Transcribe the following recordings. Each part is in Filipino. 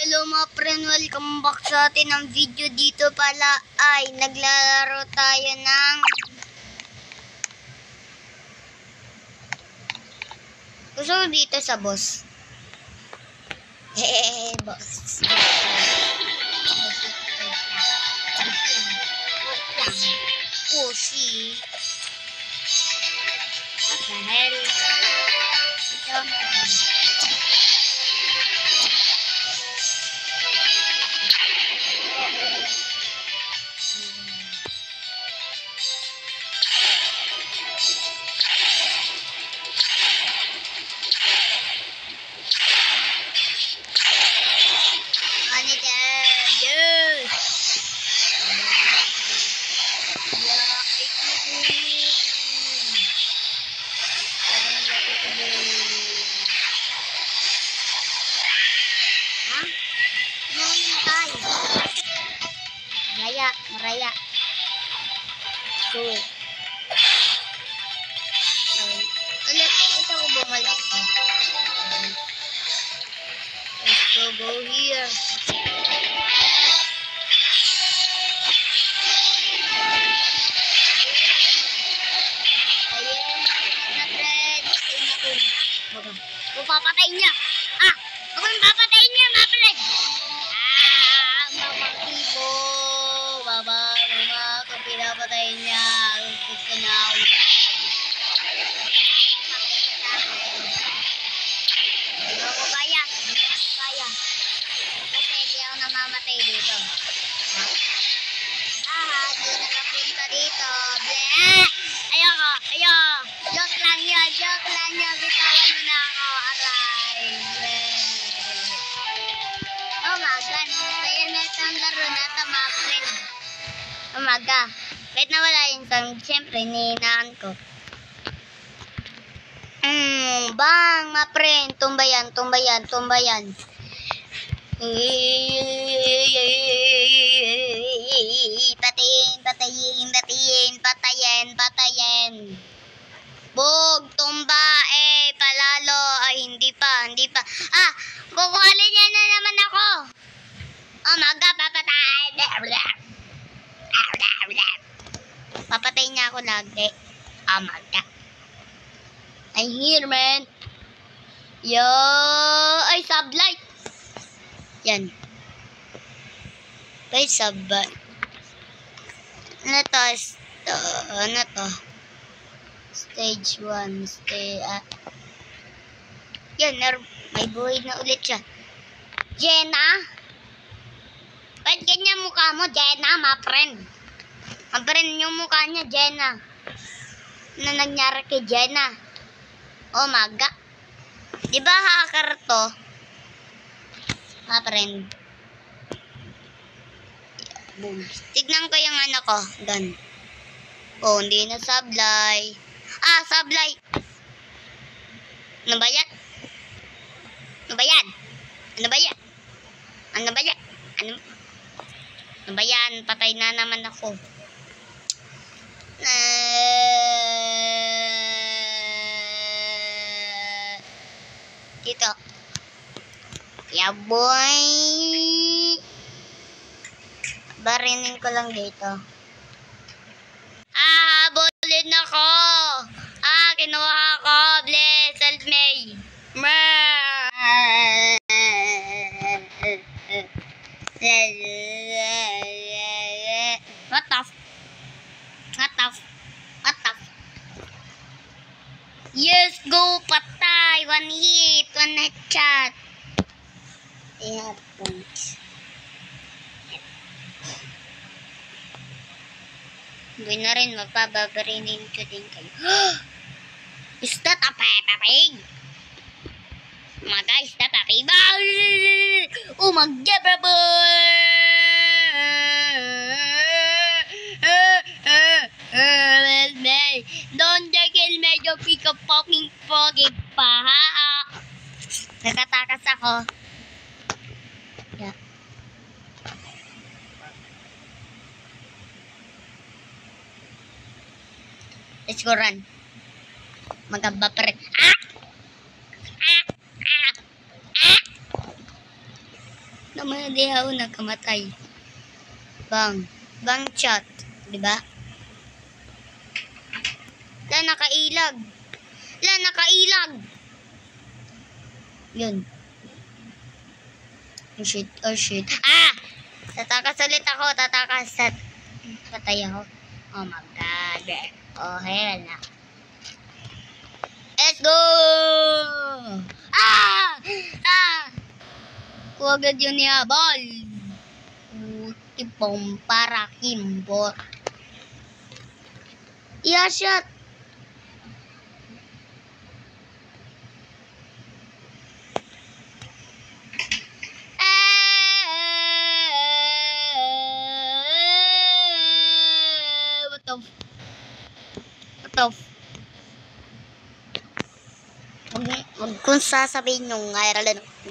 Hello mga friend, welcome back sa atin ng video. Dito pala ay naglalaro tayo ng gusto ko dito sa boss. Boss. Oh, see. What the hell? Maraya. So, ito ko bumalik. Let's go here. Ayan, papatayin niya. Ako yung papatayin niya, mapalit. Mapakibo. Mama, kung pinapatayin niya, gusto na ako. Hindi ako kaya. Kasi hindi ako namamatay dito. Di na napunta dito. Bleh! Ayoko. Joke lang yun. Bitawan mo na ako. Aray. Bleh. Umaga, no? Kaya netang laro na tama, friend. Umaga. Kahit nawala yung sound, siyempre, nihinaan ko. Bang, ma friend. Tumbayan. Patayin. Bog, tumba, palalo. Hindi pa. Kukuhalin niya na naman ako. Umaga, papatay. Papatay niya ako lagi. Umaga. I'm here, man. Ay, sublight. Yan. Ay, sublight. Ano to? Stage 1. Yan, may buhay na ulit siya. Jenna? Ba't ganyan mukha mo, Jenna, ma friend? Ma friend yung mukha niya, Jenna. Ano nangyari kay Jenna? Umaga. Di ba hacker to? Ma friend. Boom. Tignan ko yung ano ko. Gun. Hindi na sablay. Sablay. Ano ba yan? Patay na naman ako. Dito. Yeah, boy. Barinin ko lang dito. Bulin ako. Kinuha ko. Bless, help me. What the? Yes, go, patay. One headshot. They have points. Hindi na rin, magpababarinin ko din kayo. Is that a Peppa Pig? Mga guys, that a Peppa Pig? Oh my God, bro! Don't kill me, you pick a fucking pa. Nakatakas ako. Yeah. Let's go run. Magamba pa rin. naman di ako nagkamatay. Bang. Bang shot. Diba? Nakailag. Nakailag. Yun. Oh shit. Oh shit. Ah! Tatakas ulit ako. Patay ako. Oh my god. Oh, hell na. Let's go! Ah! Ah! Huwag agad yun niya. Ball! Tipong para kimbot. Yeah, shot! What the Huwag kong sasabihin yung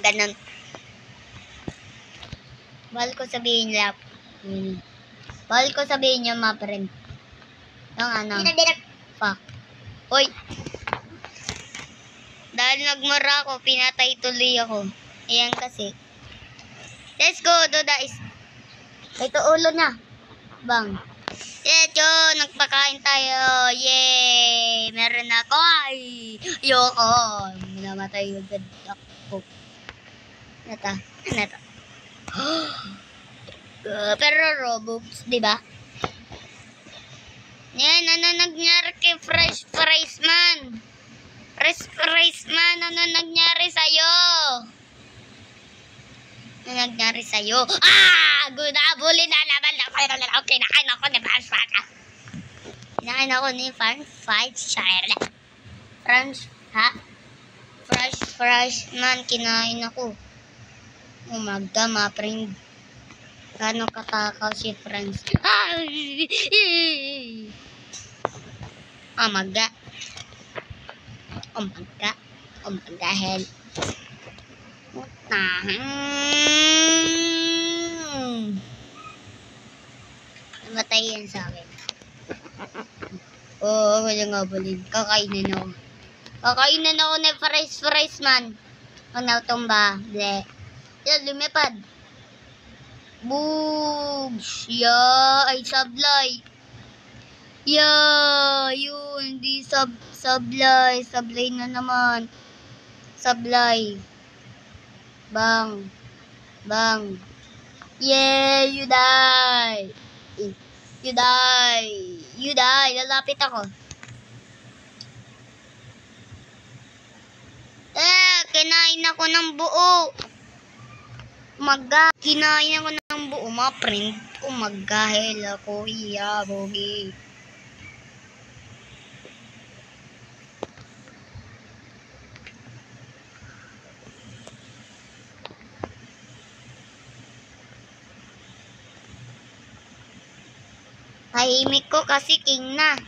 ganun. Bawal ko sabihin lap. Bawal ko sabihin yung mga friend. Yung ano. Fuck. Hoy. Dahil nagmara ako, pinatay tuloy ako. Ayan kasi. Let's go, Doda. Ito ulo na. Bang. Let's go, nagpakain tayo. Yay! Meron ako. Ay! Ayoko. Minamatay yung ganda ko. Ano to? Pero Robux, di ba? Yan, ano nangyari kay Fresh Fries Man? Fresh Fries Man, ano nangyari sa'yo? Ano nangyari sa'yo? Ah! Good, abuli na naman. Kinakain ako ni Fresh Fries. Kinakain ako ni Fresh Fries. Fresh Fries Man, kinain ako. Oh my God, mga friend. Gano'ng katakaw si Franz. Oh my God. Oh my God. Oh my God, hell. What the hell? Namatay yan sa akin. Oo, wala nga balin. Kakainin ako ni Fries Man. Pag nautumba. Bleh. Yan, lumipad. Boogs! Yeah! Ay, sablay! Yeah! Yun! Hindi sablay! Sablay na naman! Sablay! Bang! Bang! Yeah! You die! You die! You die! Lalapit ako! Kinain ako ng buo! Kinain ako ng buo, mga friend. Umagahel ako, iya, bogi. Tahimik ko kasi king na.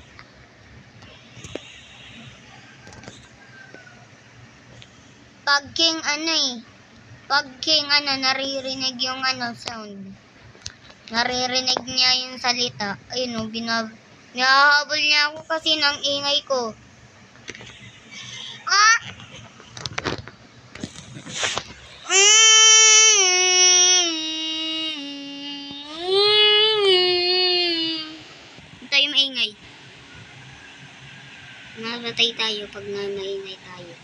Pag king naririnig yung sound. Naririnig niya yung salita. Ayun o, nahahabol niya ako kasi ng ingay ko. Ah! Tayo maingay. Nabatay tayo pag maingay tayo.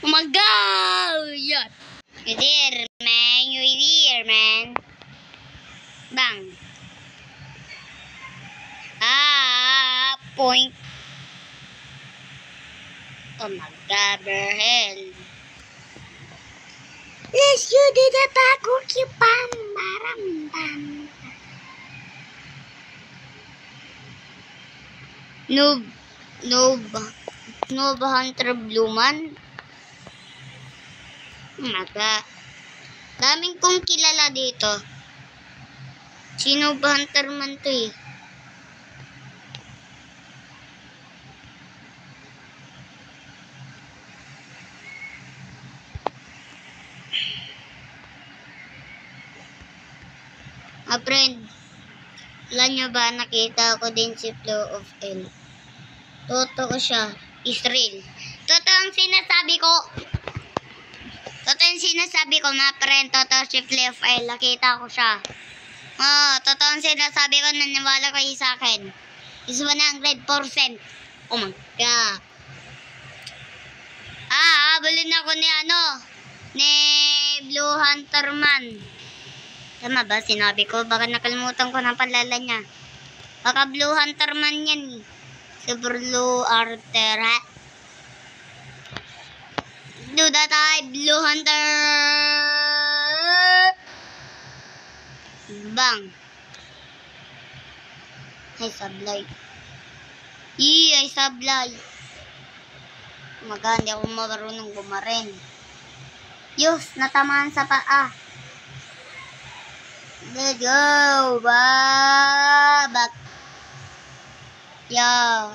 Oh my God! Yes. You there, man. You there, man. Bang. Point. Oh my God, hell. Let's do the bago kipam. Barambam. Noob Hunter Bluman. Maga. Daming kong kilala dito. Sino ba Hunter man to eh? Friend, alam nyo ba nakita ko din si Flow of L. Totoo siya. Israel. Totoo ang sinasabi ko. Mga friend. Totoo si Flip-L. Nakita ko siya. Totoo ang sinasabi ko. Naniwala kayo sa akin. Is 100%. Oh my God. Habulin ako ni Blue Hunter Man. Tama ba sinabi ko? Baka nakalimutan ko ng pangalan niya. Baka Blue Hunter Man yan eh. Si Blue Hunter, ha? Do that Blue Hunter. Bang. Ay, sablay. Ay, sablay. Hindi ako marunong bumarin. Yus, natamaan sa paa. Let's go. Back.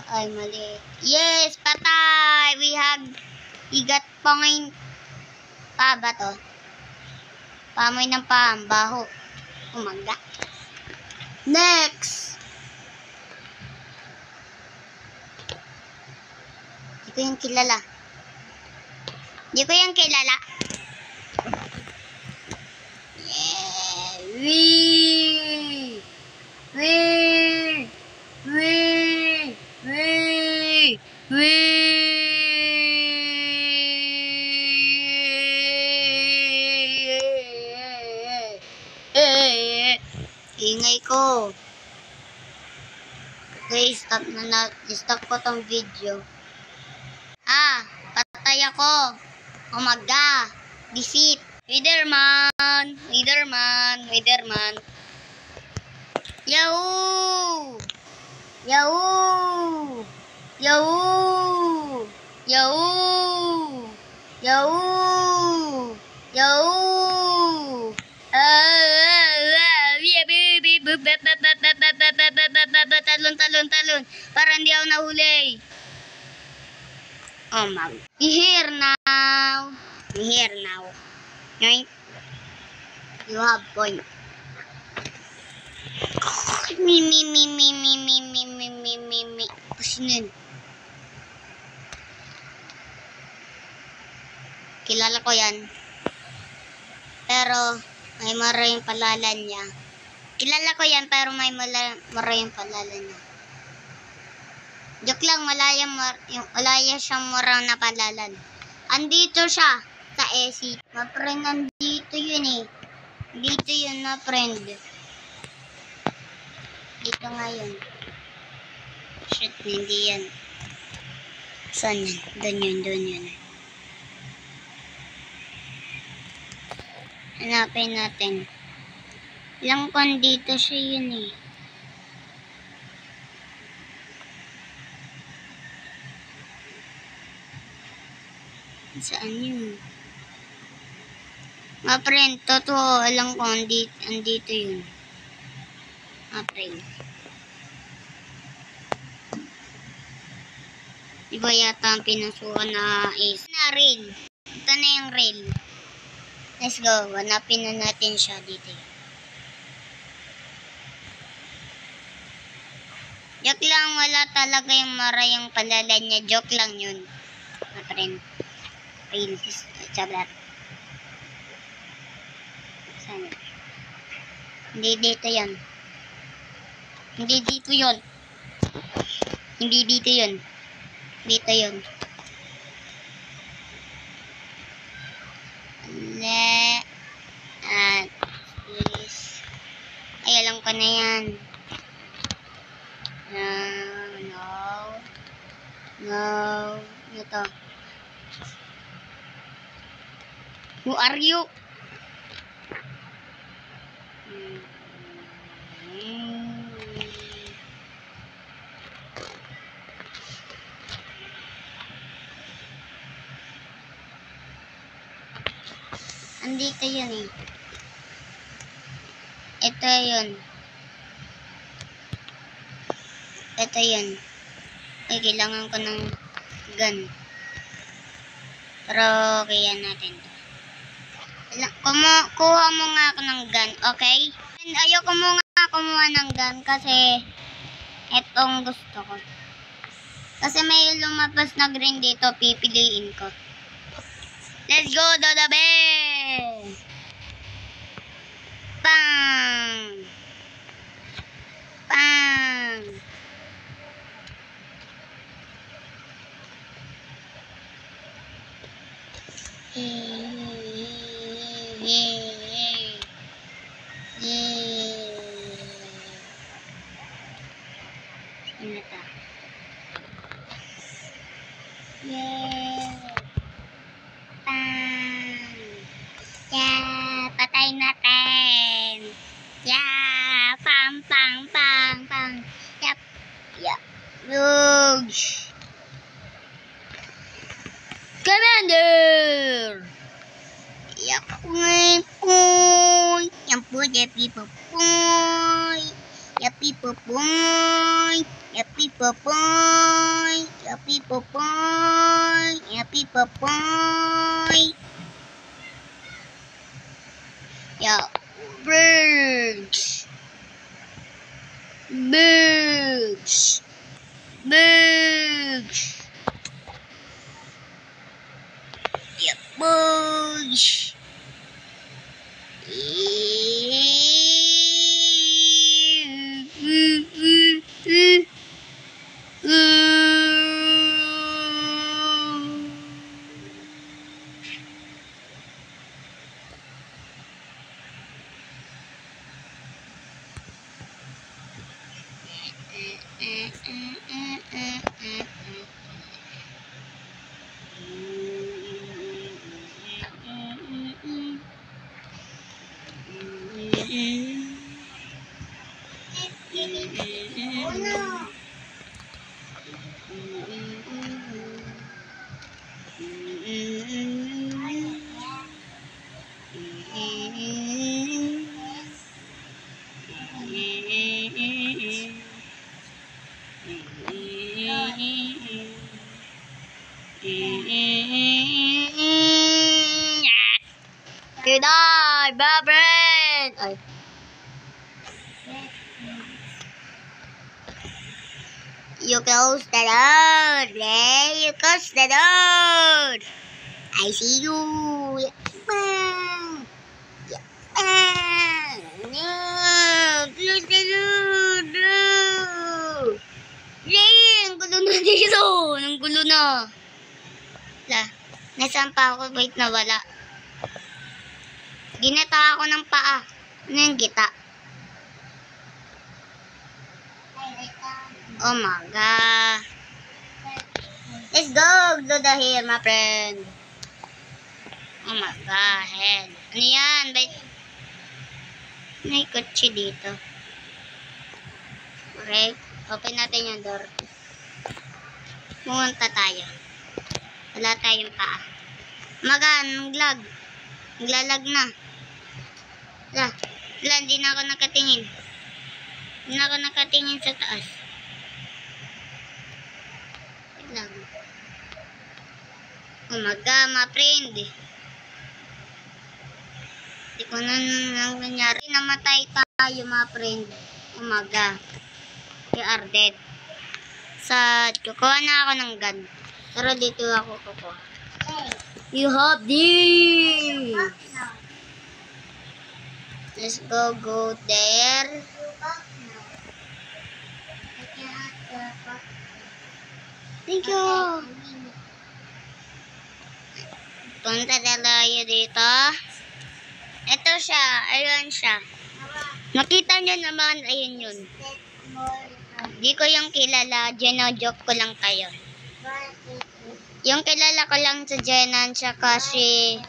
Ay, mali. Yes, patay. We got point. Pa ba to? Pamoy ng paambaho. Umaga. Next. Hindi ko yung kilala. Ingay ko. Okay, stop ko tong video. Patay ako. Umaga. Defeat. Widerman. Yahoo! Talon. Para hindi ako nahuli. Oh my. Here now. Yoink. You have point. Me. Pasinin. Kilala ko yan. Pero may mara yung palalan niya. Joke lang, malaya siyang mura na palalan. Andito siya sa AC. Ma friend, andito yun eh. Dito yun na friend. Dito ngayon. Shit, hindi yan. Saan yan? Doon yun. Hanapin natin. Lang kon dito siya yun eh. Saan yun? Mga friend, totoo, alam ko, andito yun. Mga friend. Diba yata ang pinasukan na is na rail. Ito na yung rail. Let's go, hanapin na natin siya dito. Joke lang, wala talaga yung marayang palalan niya. Joke lang yun. Mga friend. Chablat. Saan yun? Hindi dito yan. Dito yun. Please. Ay, alam ko na yan. No. Ito. Who are you? Andito yun eh. Ito yun. Ay, kailangan ko ng gun. Pero, kaya natin to. Kuha mo nga ako ng gun, okay? And ayoko mo nga kumuha ng gun kasi itong gusto ko. Kasi may lumabas na green dito, pipiliin ko. Let's go, Dodabe! Pang! Pang! Ano to? Yay! Pang! Yeah! Patay natin! Yeah! Pang! Pang! Pang! Pang! Yap! Yap! Lugs! Commander! Yapoy! Poy! Yapoy! Yapi! Poy! Yapi! Poy! Yapi! Poy! Yapi! Poy! Yapi! Poy! Yeah! Birds! Birds! Birds! Yep, birds! Good night, bye friend. Ay. You close the door. Hey, you close the door. I see you. Bang. Bang. No, close the door. No. Yay, ang gulo na dito. Ang gulo na. La, nasaan pa ako? Wait, nawala. Ginata ako ng paa. Ano yung gita? Oh my god. Let's go to the hill, my friend. Oh my god, head. Ano yan? May kotse dito. Okay. Open natin yung door. Pumunta tayo. Wala tayong paa. Naglag. Naglalag na. Wala, hindi na ako nakatingin. Hindi na ako nakatingin sa taas. Wait lang. Oh my god, my friend. Hindi ko na nangyari. Namatay tayo, my friend. Oh my god. You are dead. Kukuha na ako ng gun. Pero dito ako kukuha. You have this. Let's go there. Thank you. Punta na tayo dito. Ito siya. Ayun siya. Nakita nyo naman. Ayun yun. Di ko yung kilala. Gino-joke ko lang kayo. Yung kilala ko lang sa Jenan siya kasi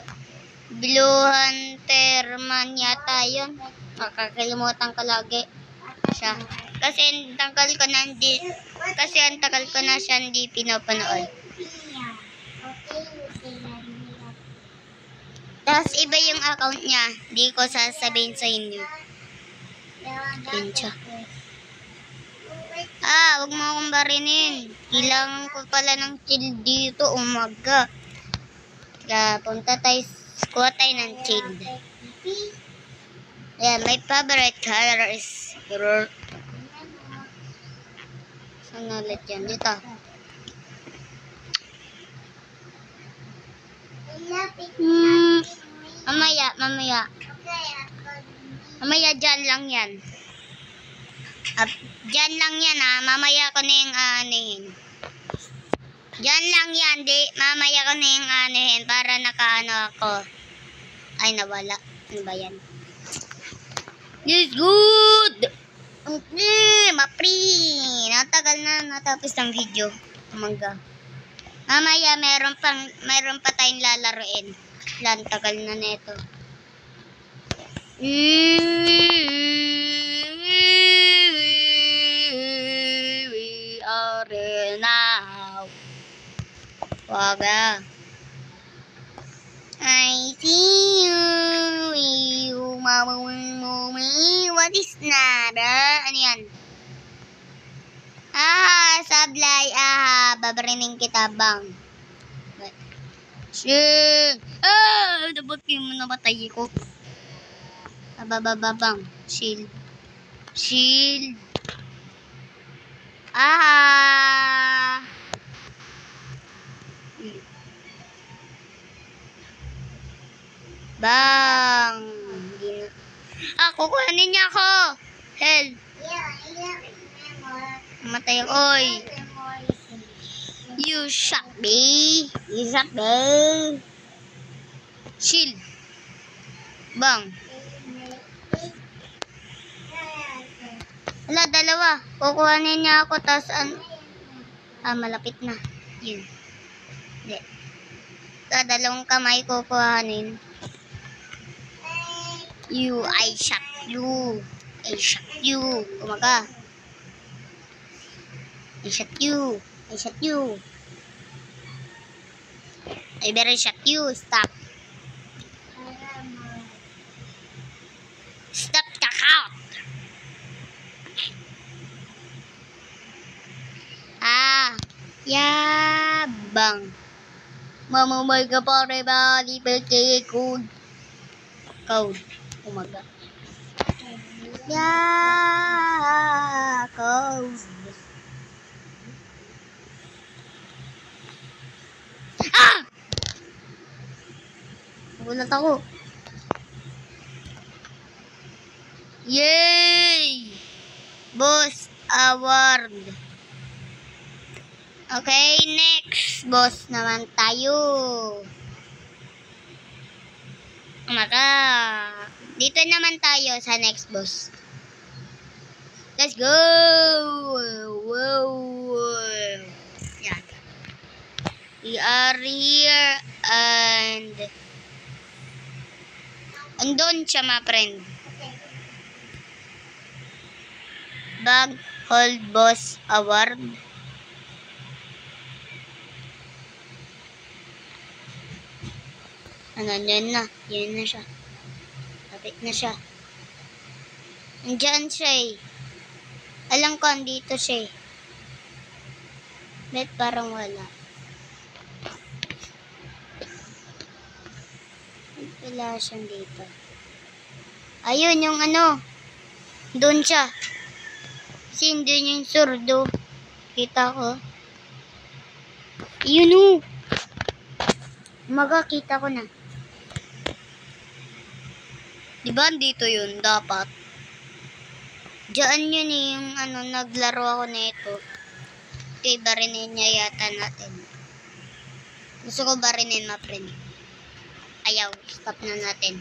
Blue Hunter man yata yun. Makakalimutan ko lagi siya. Kasi ang tagal ko na siya hindi pinapanood. Tapos iba yung account niya. Di ko sasabihin sa inyo. Yun siya. Huwag mo akong barinin. Kailangan ko pala ng chill dito. Umaga. Kaya punta tayo. Kuha tayo ng chill. Yeah, my favorite color is saan ulit yan? Dito. Mamaya. Mamaya dyan lang yan. Dyan lang yan ha. Mamaya ko na yung aanihin. Dyan lang yan. Mamaya ko na yung aanihin para nakaano ako. Ay, nawala. Ano ba yan? This good! Ma-free! Natagal na natapos ng video. Mangga. Mamaya meron pa tayong lalaruin. Lan, tagal na neto. We are now. Waga. I see you, mommy. What is nada? Ano yan? Sablay. Babarining kita bang. Shit. Dapat yung namatay ko. Bababang. Shield. Bang. Kukuhanin niya ako. Hell. Matay ako. You shot me. Shield. Bang. Wala, dalawa. Kukuhanin niya ako, tas malapit na. Yun. Hindi. Dalawang kamay kukuhanin. I shot you. Umaga. I shot you. I better shot you. Stop the count. Yabang. Mamamay ka pa rin ba? Di ba code? Umaga. Code. Nagulat ako. Yay! Boss award. Okay, next boss naman tayo. Dito naman tayo sa next boss. Let's go! Yan. We are here and andun siya, my friend. Bag hold boss award. Yan na siya. Lapit na siya. Andiyan siya eh. Alam ko, andito siya eh. Bet parang wala. Wala siyang dito. Ayun, yung ano. Doon siya. Kasi doon yung surdo. Kita ko. Yun o. Magkakita ko na. Diba dito yun? Dapat. Diyan yun eh, yung naglaro ako na ito. Okay, barinin niya yata natin. Gusto ko barinin, ma friend. Ayaw, stop na natin.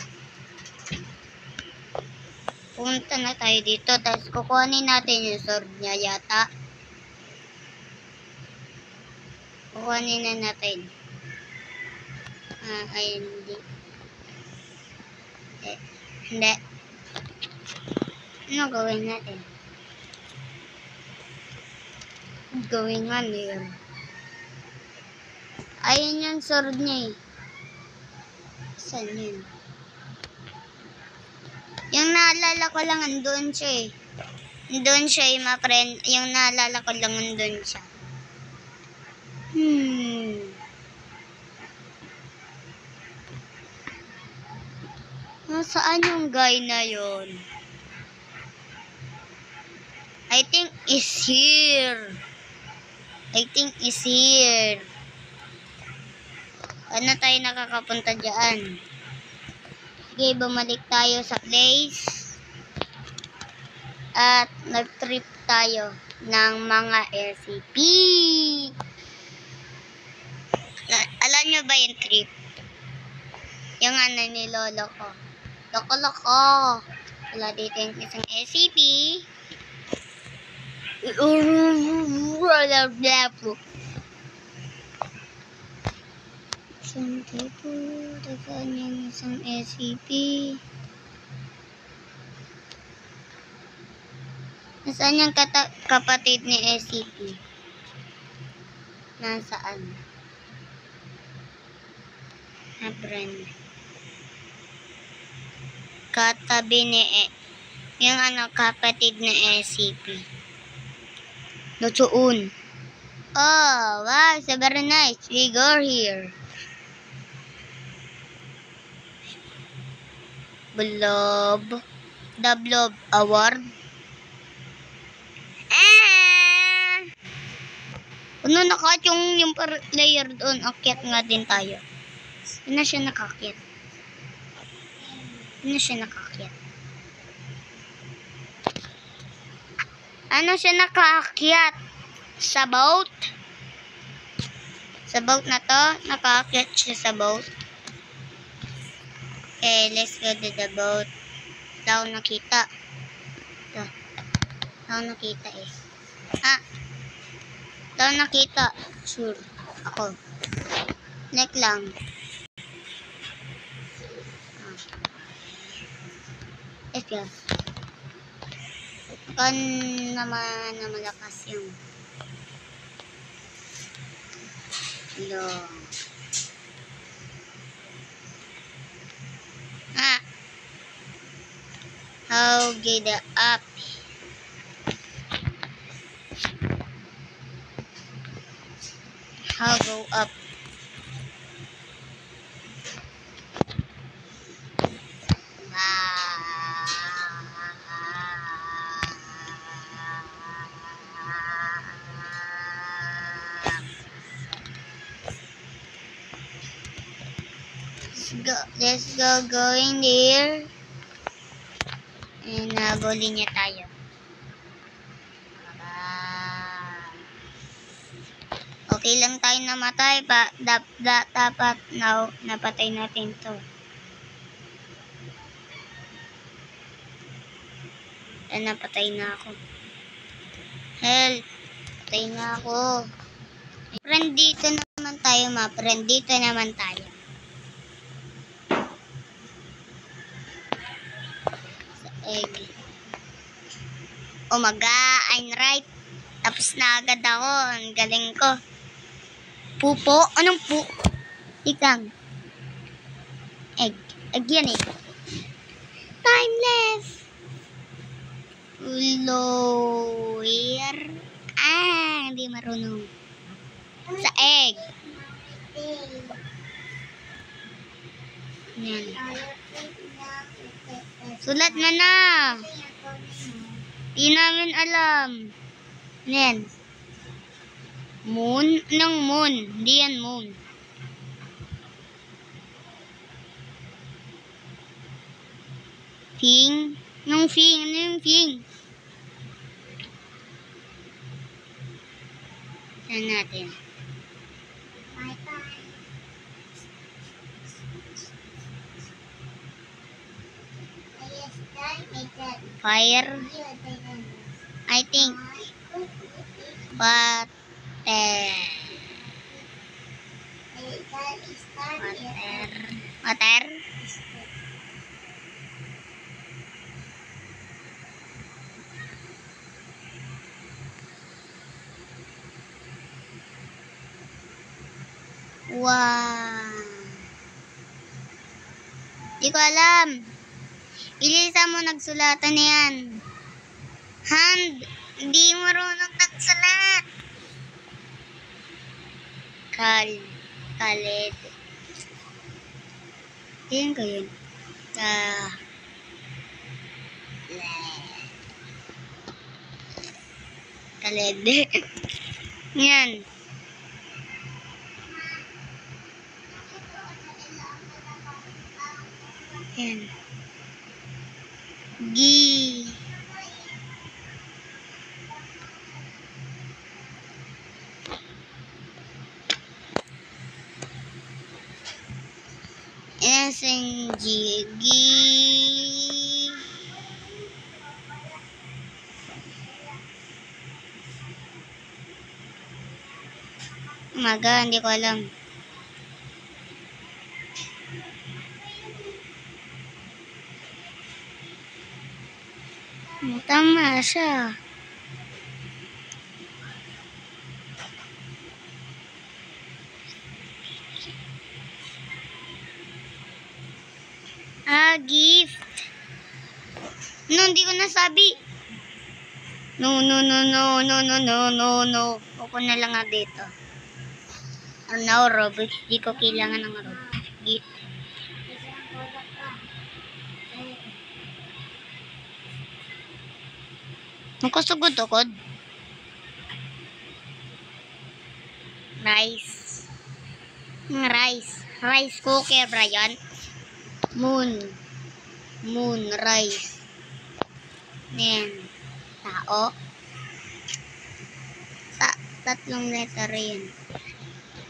Punta na tayo dito, tapos kukuhanin natin yung sword niya yata. Kukuhanin na natin. Ayun, hindi. Ano gawin natin? Gawin nga niya. Ayun yung sword niya eh. Saan yun? Yung naalala ko lang andun siya eh. Andun siya eh, my friend. Yung naalala ko lang andun siya. Nasaan yung guy na yun? I think is here. Ano tayo nakakapunta dyan? Sige, bumalik tayo sa place. At nag-trip tayo ng mga SCP. Alam nyo ba yung trip? Yung ano ni lolo ko. Loko-loko. Wala dito yung isang SCP. Isang tipo. Tagaan yung isang SCP. Nasaan yung kapatid ni SCP? Nasaan? Friend. Katabi ni yung kapatid ni SCP. Doon. Oh, wow, it's very nice. We go here. Blob. The Blob Award. Ano nakat yung player doon? Akyat nga din tayo. Ano siya nakakyat? Ano siya nakakyat? Ano siya nakaakyat? Sa boat? Sa boat na to? Nakaakyat siya sa boat. Okay, let's go to the boat. Daw nakita. Ito. Daw nakita eh. Daw nakita. Sure. Ako. Neck lang. Let's go. Kan naman na malakas yung long. How get up? How go up? Let's go going there. And nabuli niya tayo. Okay lang tayo namatay pa. Dapat napatay natin to. Napatay na ako. Help. Patay na ako. Friend, dito naman tayo, friend. Dito naman tayo. Sa egg. Umaga, I'm right. Tapos na agad ako. Ang galing ko. Pupo? Anong po? Ikang. Egg. Egg yan eh. Timeless. Lower. Hindi marunong. Sa egg. Yan. Sulat na. Di namin alam. Yan. Moon? Anong moon? Hindi yan moon. Fing? Anong fing? Ano yung fing? Saan natin? Fire? I think. Water. Water? Wow. Di ko alam. Ilisa mo nagsulatan na yan. Hand. Hindi marunong nagsulat. Kaled. Yan ko yun. Kaled. Yan. Ayan. Gi. SNG. Gi. Umaga, hindi ko alam. Tama siya. Gift. No, hindi ko nasabi. No. Upo na lang nga dito. No, Robux. Di ko kailangan ng Robux. Gift. Magkusugod-tugod. Rice. Rice cooker, Brian. Moon, rice. Ayan. Tao. Tatlong letter yan.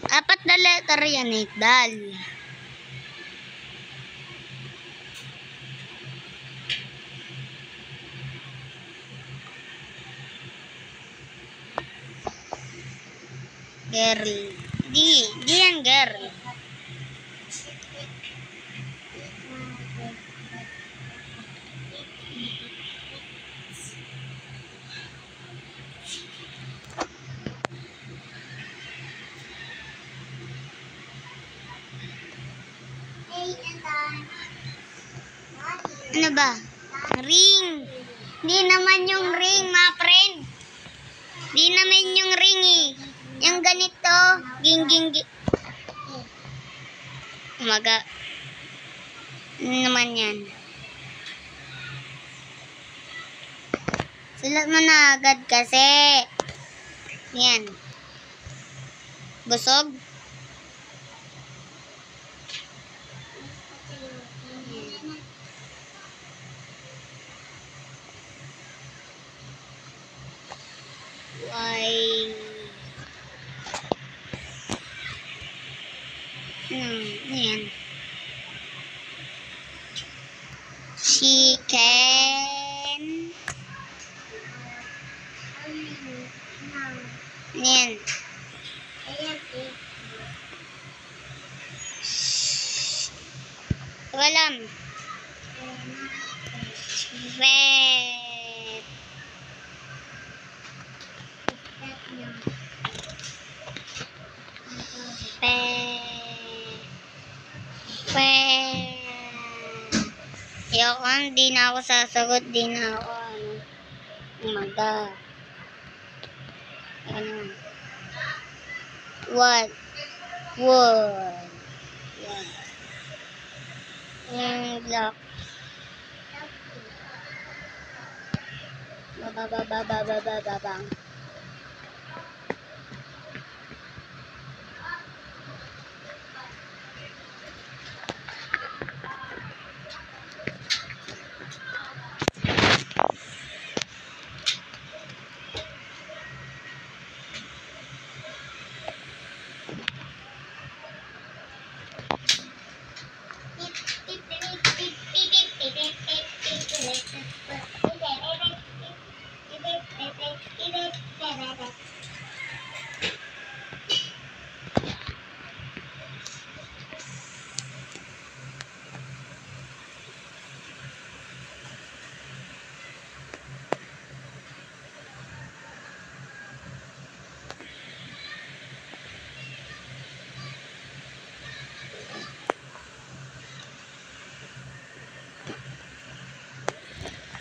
4 na letter yan eh. Dal. Girl. Di yan girl. Ano ba? Ring. Di naman yung ring, my friend. Di naman yung ring eh. Yung ganito. Ging. Umaga. Ano naman yan? Sulat mo na agad kasi. Yan. Busog. Ayan. Chicken. Ayan. Walam. Vet. Ayoko, di na ako sasagot, di na ako, umaga. Ano? What? Yan. Yung block. Babang.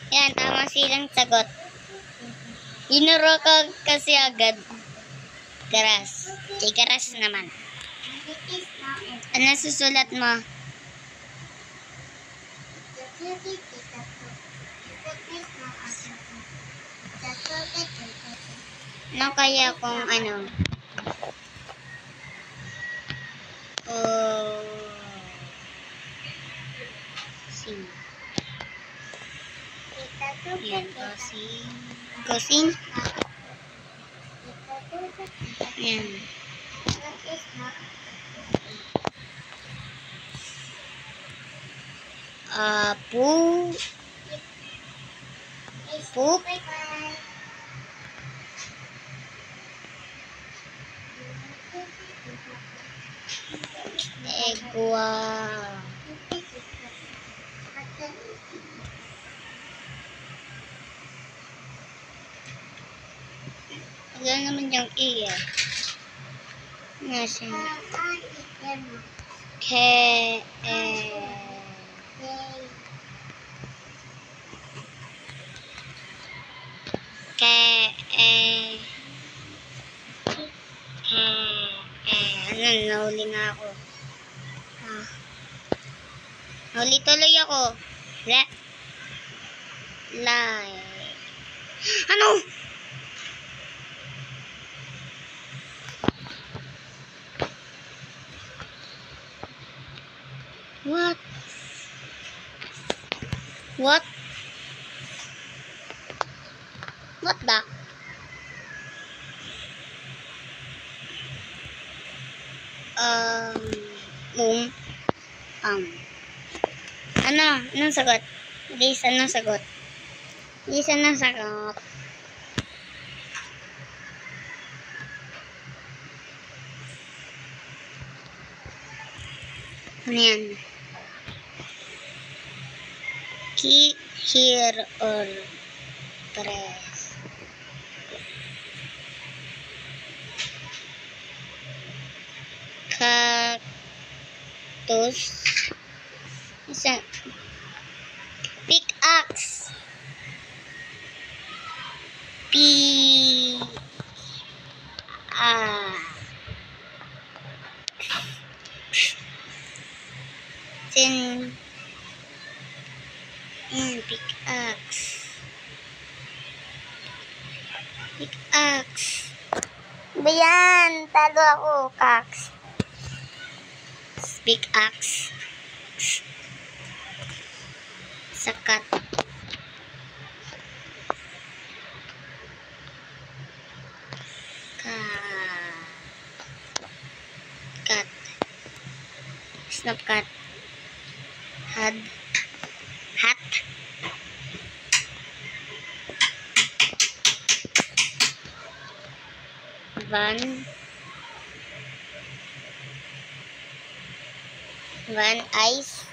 Yan, tama silang sagot. Inuro ko kasi agad. Garas. Garas naman. Ano susulat mo? Ano kaya kung ano? Yan, cousin. Cousin. Yan. Poop. Poop. Egwa. Wala naman yung E eh. Nasaan? Ke, ano, nahuli nga ako. Nahuli tuloy ako. Ano? What? What? What the? Anong sagot? Please, anong sagot? Please, anong sagot? Ano yan? Click here or press. Cactus. Isa. Pickaxe. Pickaxe. Pickaxe. Ba yan? Talo ako, Cax. Pickaxe. Sakat. Cut. Snapcat. Hat. Van Ice.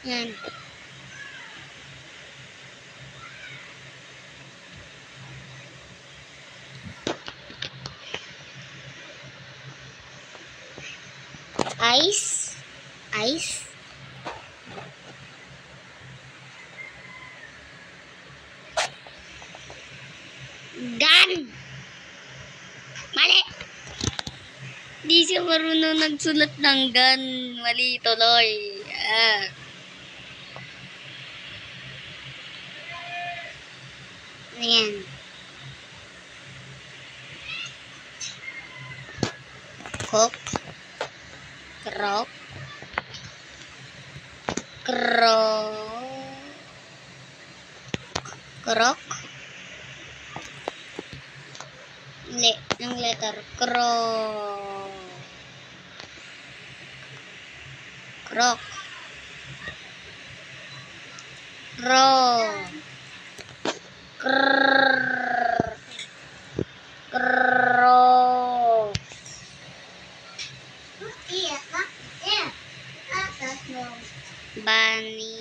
Yan. Ice. Gun. Mali. Di siya marunong nagsulat ng gun. Mali tuloy. Ayan. Croc. Ng letter Croc. Bunny.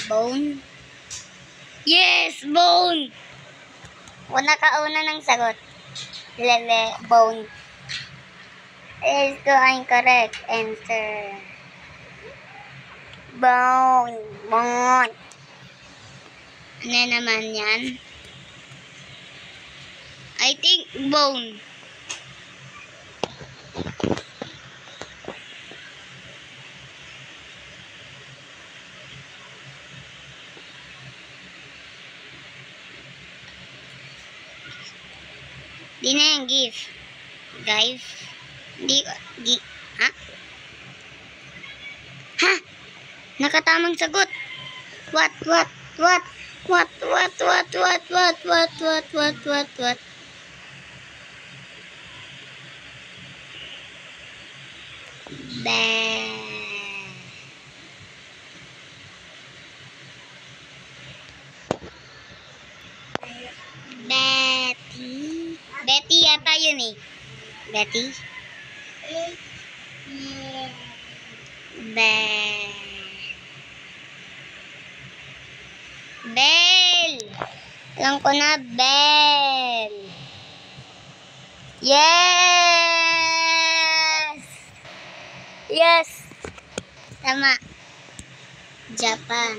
Bone. Yes, bone. Nakauna ng sagot. Bone. Is the incorrect answer. Bone. Ano naman yan? I think bone. Di na yung gift. Guys. Di, ha? Ha? Nakatamang sagot. What? Betty. Betty yata yun eh. Betty. Bell. Alam ko na, Bell. Yes! Yes! Tama. Japan.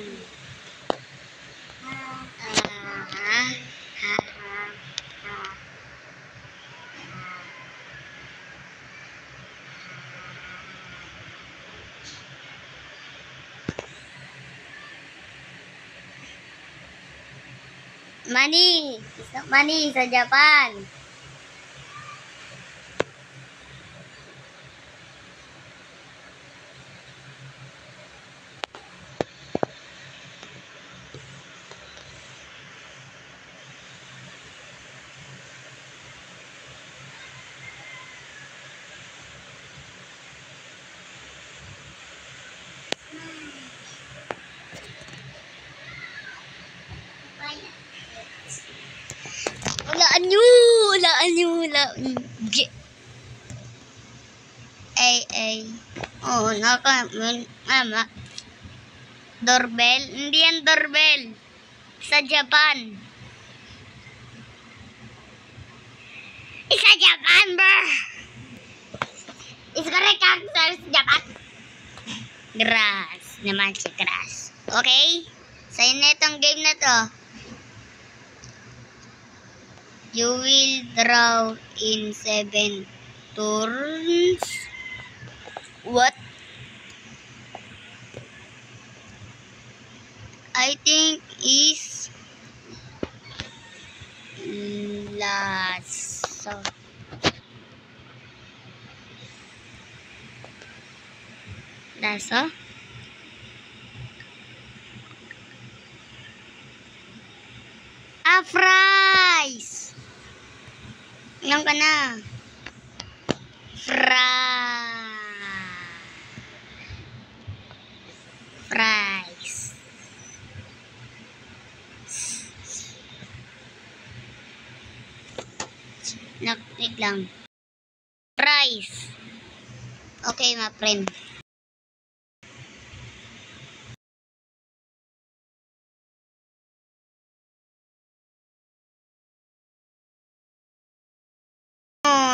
Money. Money sa Japan. Hulaan nyo. Oh, doorbell? Hindi yan doorbell. Sa Japan. Sa Japan, bro. Is correct answer sa Japan. Grass. Naman si grass. Okay? Sa'yo na itong game na to. You will draw in 7 turns. What? I think is lasso. Lasso? Fries! Ilang ka na? Fries. Wait lang. Fries. Okay, my friend.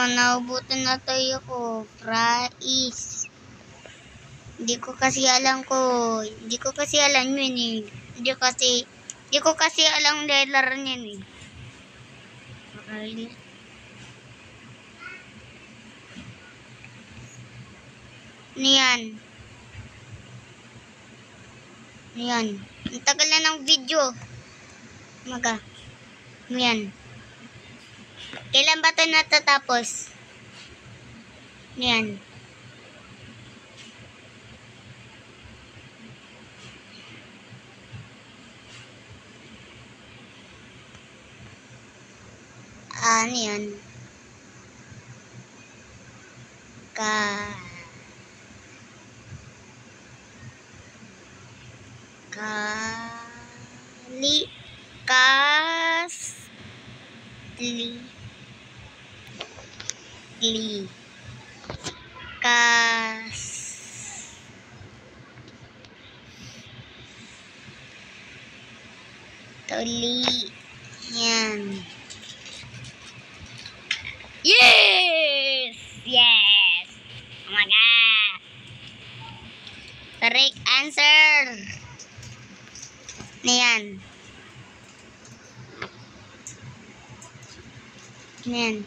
Naubutan na tayo ko. Fries. Hindi ko kasi alam yun eh. Hindi ko kasi alam letter niyan eh. Niyan. Ang tagal na ng video. Niyan. Kailan ba ito natatapos? Niyan. Niyan. Yan. Yes! Oh my God. Correct answer. Niyan. Yan.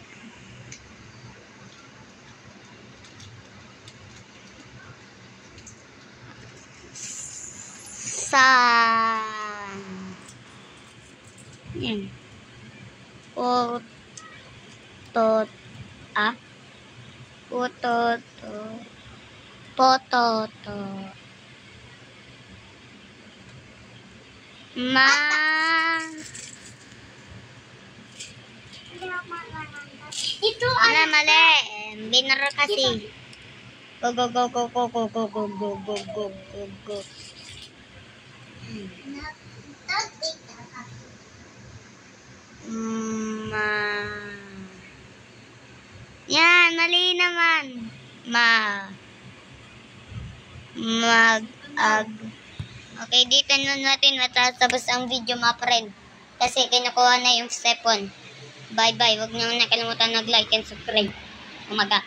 Putot. Ah? Putoto. Pototo. Ma. Ito, Ano, mali. Binar kasi. Go, go, go, go, go, go, go, go, go, go, go, go, go. Ma. Yan, mali naman. Ma. Mag-ag. Okay, dito na natin matatapos ang video, mga friend. Kasi kinukuha na yung step 1. Bye-bye. Huwag niyo nakalimutan nag-like and subscribe. Umaga.